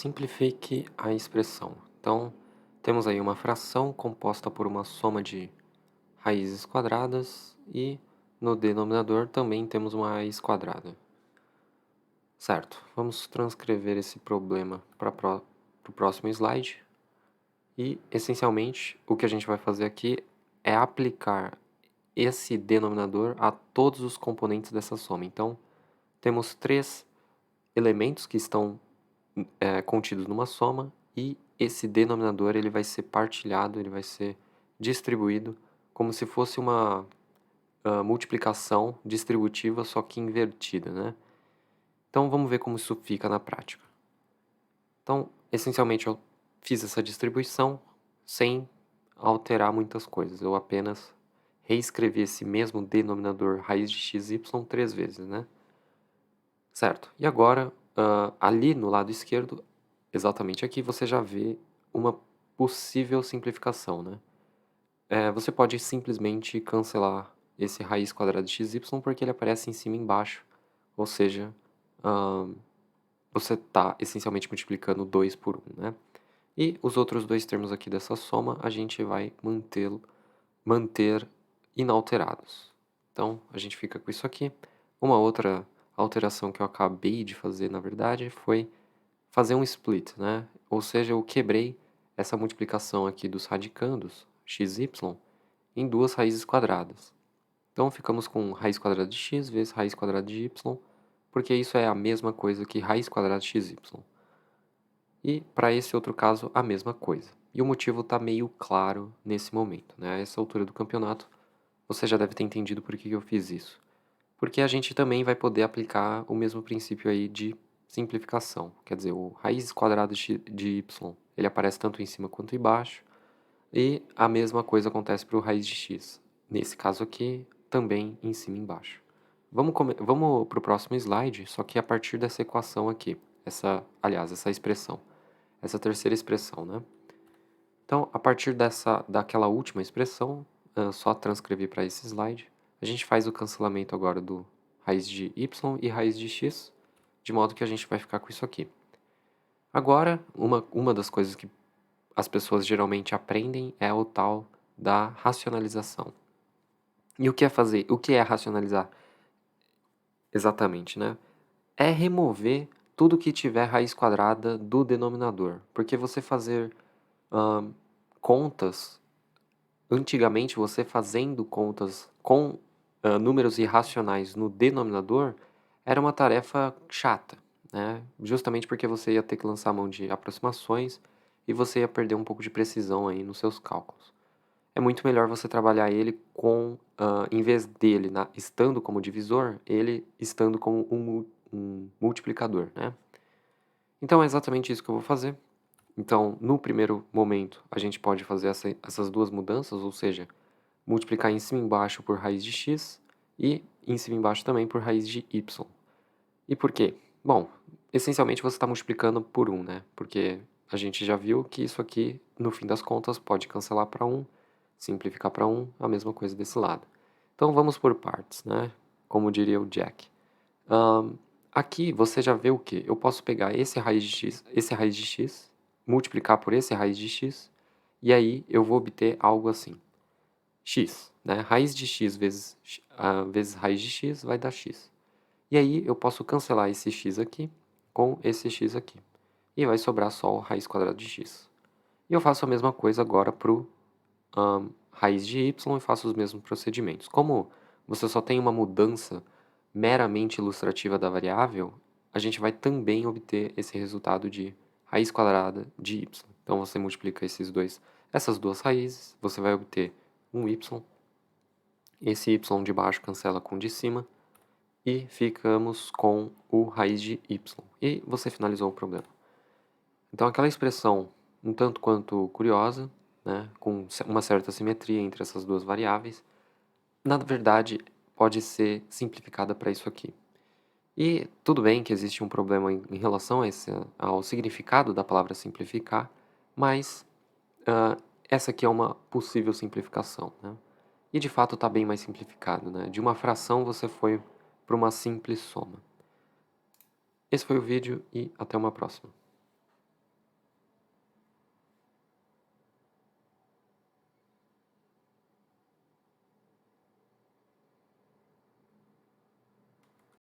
Simplifique a expressão. Então, temos aí uma fração composta por uma soma de raízes quadradas e no denominador também temos uma raiz quadrada. Certo, vamos transcrever esse problema para o próximo slide. E, essencialmente, o que a gente vai fazer aqui é aplicar esse denominador a todos os componentes dessa soma. Então, temos três elementos que estão contidos numa soma e esse denominador ele vai ser partilhado, ele vai ser distribuído como se fosse uma multiplicação distributiva, só que invertida, né? Então vamos ver como isso fica na prática. Então, essencialmente eu fiz essa distribuição sem alterar muitas coisas, eu apenas reescrevi esse mesmo denominador raiz de xy 3 vezes, né? Certo, e agora ali no lado esquerdo, exatamente aqui, você já vê uma possível simplificação, né? Você pode simplesmente cancelar esse raiz quadrada de xy porque ele aparece em cima e embaixo, ou seja, hã, você está essencialmente multiplicando 2 por 1, né? E os outros dois termos aqui dessa soma, a gente vai manter inalterados. Então, a gente fica com isso aqui. Uma outra alteração que eu acabei de fazer, na verdade, foi fazer um split, né? Ou seja, eu quebrei essa multiplicação aqui dos radicandos, xy, em duas raízes quadradas. Então, ficamos com raiz quadrada de x vezes raiz quadrada de y, porque isso é a mesma coisa que raiz quadrada de xy. E, para esse outro caso, a mesma coisa. E o motivo está meio claro nesse momento, né? A essa altura do campeonato, você já deve ter entendido por que eu fiz isso. Porque a gente também vai poder aplicar o mesmo princípio aí de simplificação. Quer dizer, o raiz quadrada de y, ele aparece tanto em cima quanto embaixo. E a mesma coisa acontece para o raiz de x. Nesse caso aqui, também em cima e embaixo. Vamos para o próximo slide, só que a partir dessa equação aqui. Essa expressão. Essa terceira expressão, né? Então, a partir daquela última expressão, só transcrever para esse slide, a gente faz o cancelamento agora do raiz de y e raiz de x, de modo que a gente vai ficar com isso aqui. Agora, uma das coisas que as pessoas geralmente aprendem é o tal da racionalização. E o que é fazer? O que é racionalizar? Exatamente, né? É remover tudo que tiver raiz quadrada do denominador. Porque você fazer contas, antigamente você fazendo contas com números irracionais no denominador era uma tarefa chata, né? Justamente porque você ia ter que lançar a mão de aproximações e você ia perder um pouco de precisão aí nos seus cálculos. É muito melhor você trabalhar ele em vez dele estando como divisor, ele estando como um multiplicador, né? Então é exatamente isso que eu vou fazer. Então, no primeiro momento, a gente pode fazer essas duas mudanças, ou seja, multiplicar em cima e embaixo por raiz de x e em cima e embaixo também por raiz de y. E por quê? Bom, essencialmente você está multiplicando por 1, né? Porque a gente já viu que isso aqui, no fim das contas, pode cancelar para 1, simplificar para 1, a mesma coisa desse lado. Então vamos por partes, né? Como diria o Jack. Aqui você já vê o quê? Eu posso pegar esse raiz de x, multiplicar por esse raiz de x, e aí eu vou obter algo assim. X, né? Raiz de x vezes raiz de x vai dar x. E aí eu posso cancelar esse x aqui com esse x aqui. E vai sobrar só a raiz quadrada de x. E eu faço a mesma coisa agora para o raiz de y e faço os mesmos procedimentos. Como você só tem uma mudança meramente ilustrativa da variável, a gente vai também obter esse resultado de raiz quadrada de y. Então você multiplica essas duas raízes, você vai obter um y. Esse y de baixo cancela com o de cima e ficamos com o raiz de y. E você finalizou o problema. Então aquela expressão um tanto quanto curiosa, né, com uma certa simetria entre essas duas variáveis, na verdade pode ser simplificada para isso aqui. E tudo bem que existe um problema em relação ao significado da palavra simplificar, mas essa aqui é uma possível simplificação, né? E de fato está bem mais simplificado, né? De uma fração você foi para uma simples soma. Esse foi o vídeo e até uma próxima.